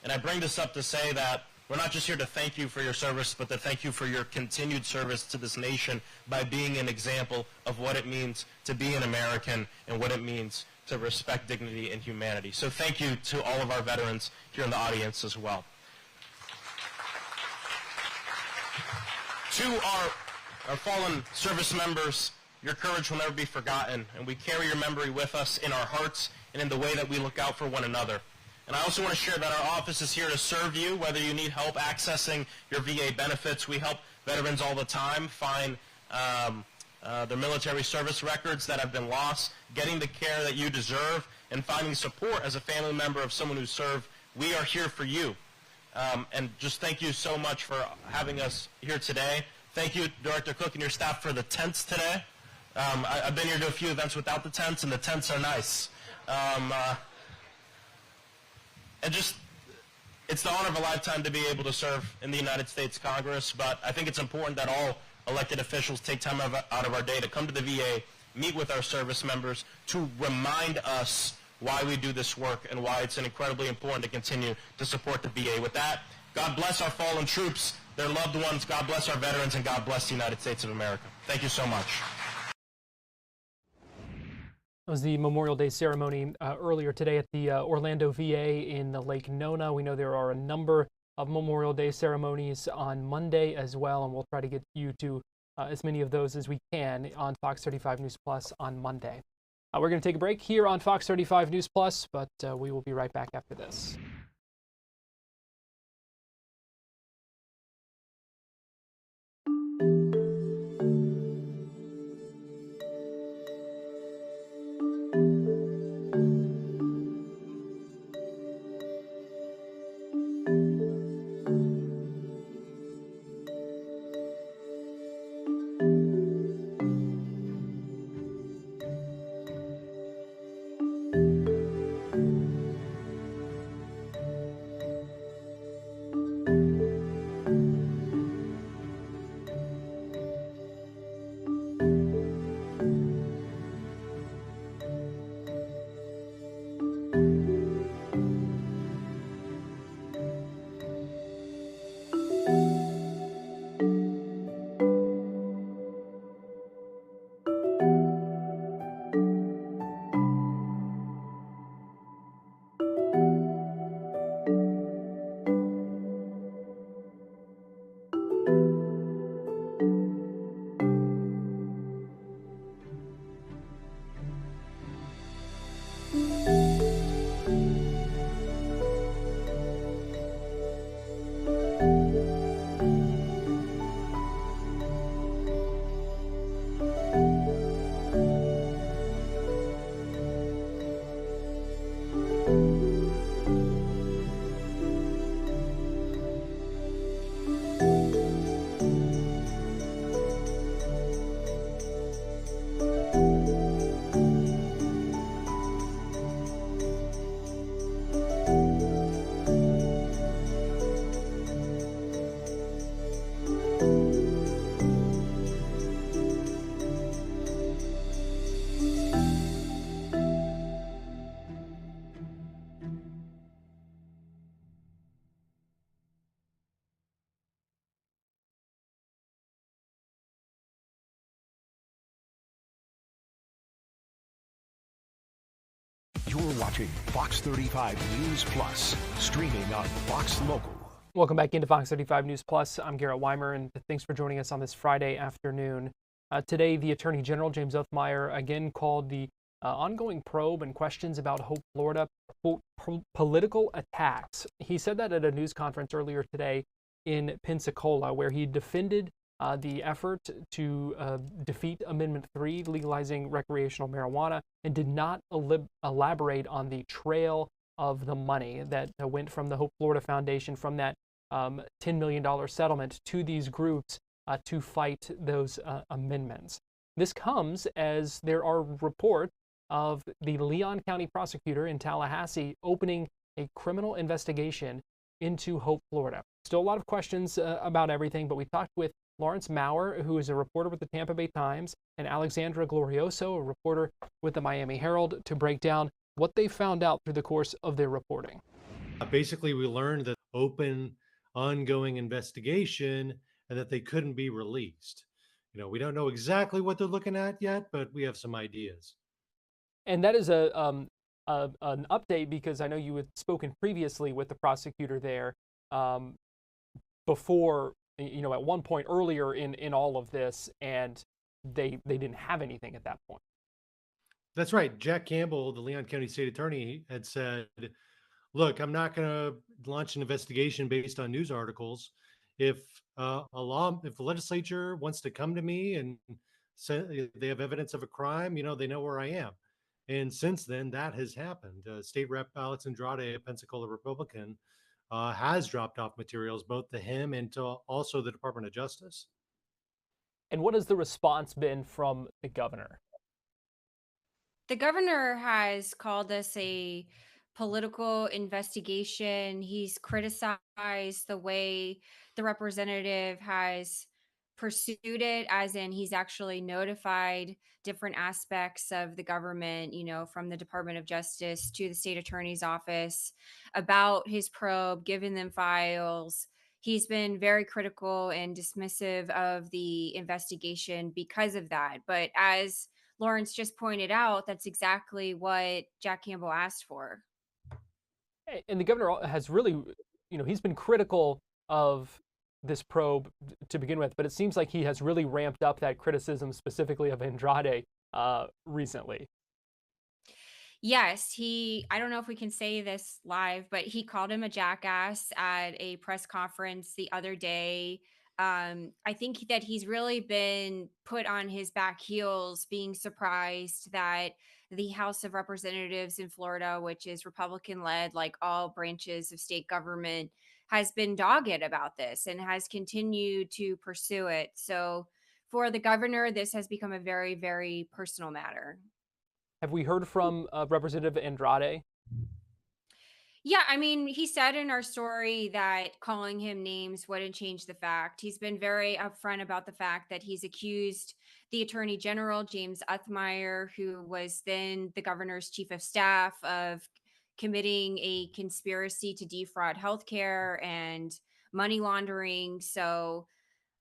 And I bring this up to say that we're not just here to thank you for your service, but to thank you for your continued service to this nation by being an example of what it means to be an American and what it means to respect dignity and humanity. So thank you to all of our veterans here in the audience as well. To our fallen service members, your courage will never be forgotten, and we carry your memory with us in our hearts and in the way that we look out for one another. And I also want to share that our office is here to serve you, whether you need help accessing your VA benefits. We help veterans all the time find their military service records that have been lost, getting the care that you deserve, and finding support as a family member of someone who served. We are here for you. And just thank you so much for having us here today. Thank you, Director Cook and your staff, for the tents today. I've been here to a few events without the tents, and the tents are nice. And just, it's the honor of a lifetime to be able to serve in the United States Congress, but I think it's important that all elected officials take time out of our day to come to the VA, meet with our service members, to remind us why we do this work and why it's incredibly important to continue to support the VA. With that, God bless our fallen troops, their loved ones, God bless our veterans, and God bless the United States of America. Thank you so much. It was the Memorial Day ceremony earlier today at the Orlando VA in Lake Nona. We know there are a number of Memorial Day ceremonies on Monday as well, and we'll try to get you to as many of those as we can on Fox 35 News Plus on Monday. We're going to take a break here on Fox 35 News Plus, but we will be right back after this. You're watching Fox 35 News Plus, streaming on Fox Local. Welcome back into Fox 35 News Plus. I'm Garrett Wymer, and thanks for joining us on this Friday afternoon. Today, the Attorney General, James Uthmeier, again called the ongoing probe and questions about Hope, Florida, quote, political attacks. He said that at a news conference earlier today in Pensacola, where he defended the effort to defeat Amendment 3, legalizing recreational marijuana, and did not elaborate on the trail of the money that went from the Hope Florida Foundation, from that $10 million settlement to these groups to fight those amendments. This comes as there are reports of the Leon County prosecutor in Tallahassee opening a criminal investigation into Hope, Florida. Still a lot of questions about everything, but we talked with Lawrence Maurer, who is a reporter with the Tampa Bay Times, and Alexandra Glorioso, a reporter with the Miami Herald, to break down what they found out through the course of their reporting. Basically, we learned that open, ongoing investigation and that they couldn't be released. You know, we don't know exactly what they're looking at yet, but we have some ideas. And that is an update, because I know you had spoken previously with the prosecutor there before, you know, at one point earlier in all of this, and they didn't have anything at that point. That's right. Jack Campbell, the Leon County State Attorney, had said, look, I'm not going to launch an investigation based on news articles. If the legislature wants to come to me and say they have evidence of a crime, you know, they know where I am. And since then, that has happened. State Rep Alex Andrade, a Pensacola Republican, has dropped off materials both to him and to also the Department of Justice. And what has the response been from the governor? The governor has called this a political investigation. He's criticized the way the representative has pursued it, as in he's actually notified different aspects of the government, you know, from the Department of Justice to the state attorney's office about his probe, given them files. He's been very critical and dismissive of the investigation because of that. But as Lawrence just pointed out, that's exactly what Jack Campbell asked for. And the governor has really, you know, he's been critical of this probe to begin with, but it seems like he has really ramped up that criticism, specifically of Andrade, recently. Yes, I don't know if we can say this live, but he called him a jackass at a press conference the other day. I think that he's really been put on his back heels, being surprised that the House of Representatives in Florida, which is Republican led, like all branches of state government, has been dogged about this and has continued to pursue it. So for the governor, this has become a very, very personal matter. Have we heard from Representative Andrade? Yeah, I mean, he said in our story that calling him names wouldn't change the fact. He's been very upfront about the fact that he's accused the Attorney General, James Uthmeier, who was then the governor's chief of staff, of committing a conspiracy to defraud healthcare and money laundering. So,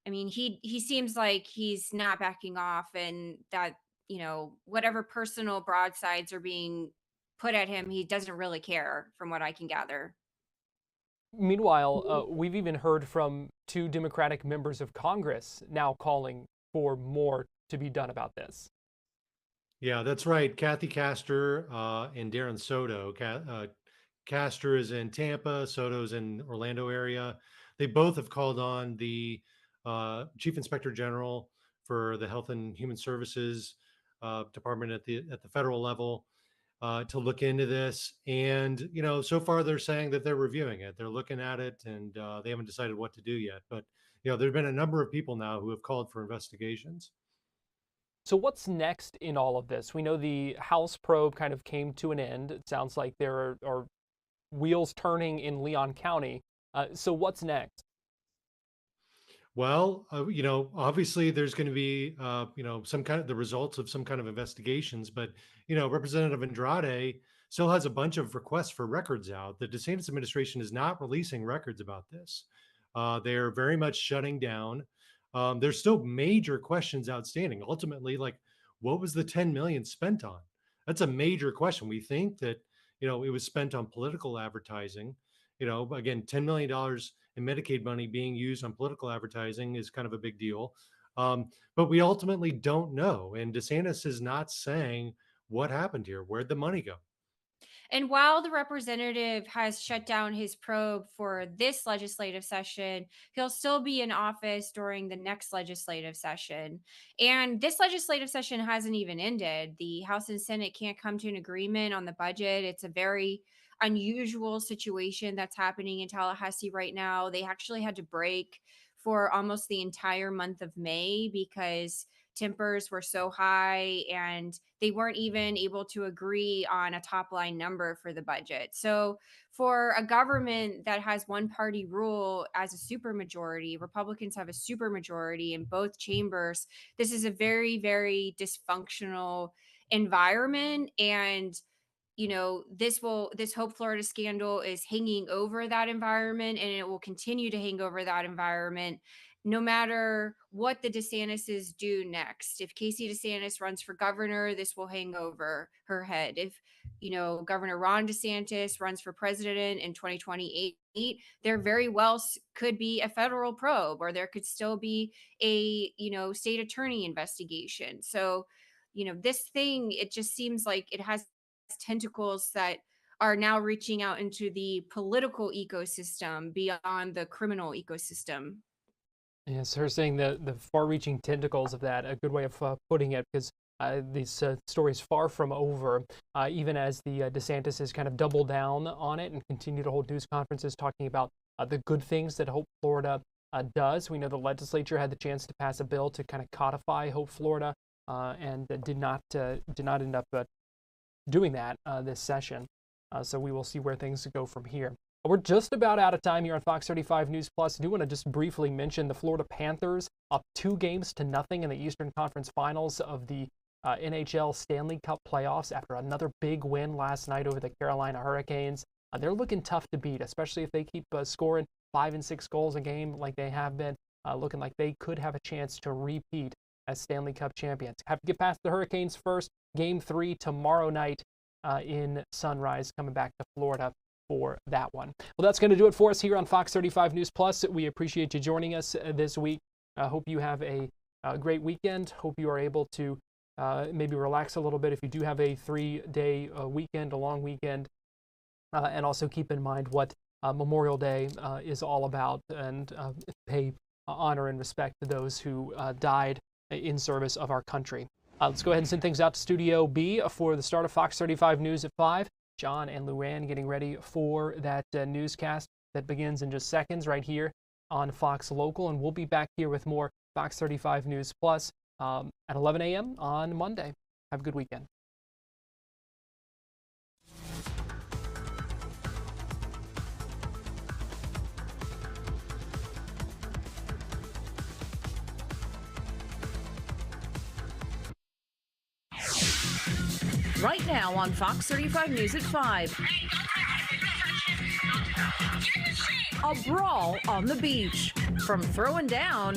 I mean, he seems like he's not backing off, and that, you know, whatever personal broadsides are being put at him, he doesn't really care, from what I can gather. Meanwhile, we've even heard from two Democratic members of Congress now calling for more to be done about this. Yeah, that's right. Kathy Castor and Darren Soto. Castor is in Tampa, Soto's in Orlando area. They both have called on the Chief Inspector General for the Health and Human Services Department at the federal level to look into this. And, you know, so far they're saying that they're reviewing it. They're looking at it, and they haven't decided what to do yet. But, you know, there have been a number of people now who have called for investigations. So what's next in all of this? We know the House probe kind of came to an end. It sounds like there are wheels turning in Leon County. So what's next? Well, you know, obviously there's going to be, you know, some kind of the results of some kind of investigations. But, you know, Representative Andrade still has a bunch of requests for records out. The DeSantis administration is not releasing records about this. They're very much shutting down. There's still major questions outstanding. Ultimately, like, what was the $10 million spent on? That's a major question. We think that, it was spent on political advertising. Again, $10 million in Medicaid money being used on political advertising is kind of a big deal. But we ultimately don't know. And DeSantis is not saying what happened here. Where'd the money go? And while the representative has shut down his probe for this legislative session, he'll still be in office during the next legislative session. And this legislative session hasn't even ended. The House and Senate can't come to an agreement on the budget. It's a very unusual situation that's happening in Tallahassee right now. They actually had to break for almost the entire month of May because tempers were so high and they weren't even able to agree on a top line number for the budget. So for a government that has one party rule as a supermajority, Republicans have a supermajority in both chambers, this is a very, very dysfunctional environment. And this Hope Florida scandal is hanging over that environment, and it will continue to hang over that environment no matter what the DeSantis do next. If Casey DeSantis runs for governor, this will hang over her head. If, Governor Ron DeSantis runs for president in 2028, there very well could be a federal probe, or there could still be a, state attorney investigation. So, this thing, it just seems like it has tentacles that are now reaching out into the political ecosystem beyond the criminal ecosystem. Yes, her saying the far-reaching tentacles of that, a good way of putting it, because this story is far from over, even as the DeSantis has kind of doubled down on it and continue to hold news conferences talking about the good things that Hope Florida does. We know the legislature had the chance to pass a bill to kind of codify Hope Florida and did not end up doing that this session. So we will see where things go from here. We're just about out of time here on Fox 35 News Plus. I do want to just briefly mention the Florida Panthers up 2-0 in the Eastern Conference Finals of the NHL Stanley Cup playoffs after another big win last night over the Carolina Hurricanes. They're looking tough to beat, especially if they keep scoring 5 and 6 goals a game like they have been, looking like they could have a chance to repeat as Stanley Cup champions. Have to get past the Hurricanes first. Game 3 tomorrow night in Sunrise, coming back to Florida for that one. Well, that's going to do it for us here on Fox 35 News Plus. We appreciate you joining us this week. I hope you have a great weekend. Hope you are able to maybe relax a little bit if you do have a 3-day weekend, a long weekend. And also keep in mind what Memorial Day is all about, and pay honor and respect to those who died in service of our country. Let's go ahead and send things out to Studio B for the start of Fox 35 News at 5. John and Luann getting ready for that newscast that begins in just seconds right here on Fox Local. And we'll be back here with more Fox 35 News Plus at 11 a.m. on Monday. Have a good weekend. Right now on Fox 35 News at 5. A brawl on the beach. From throwing down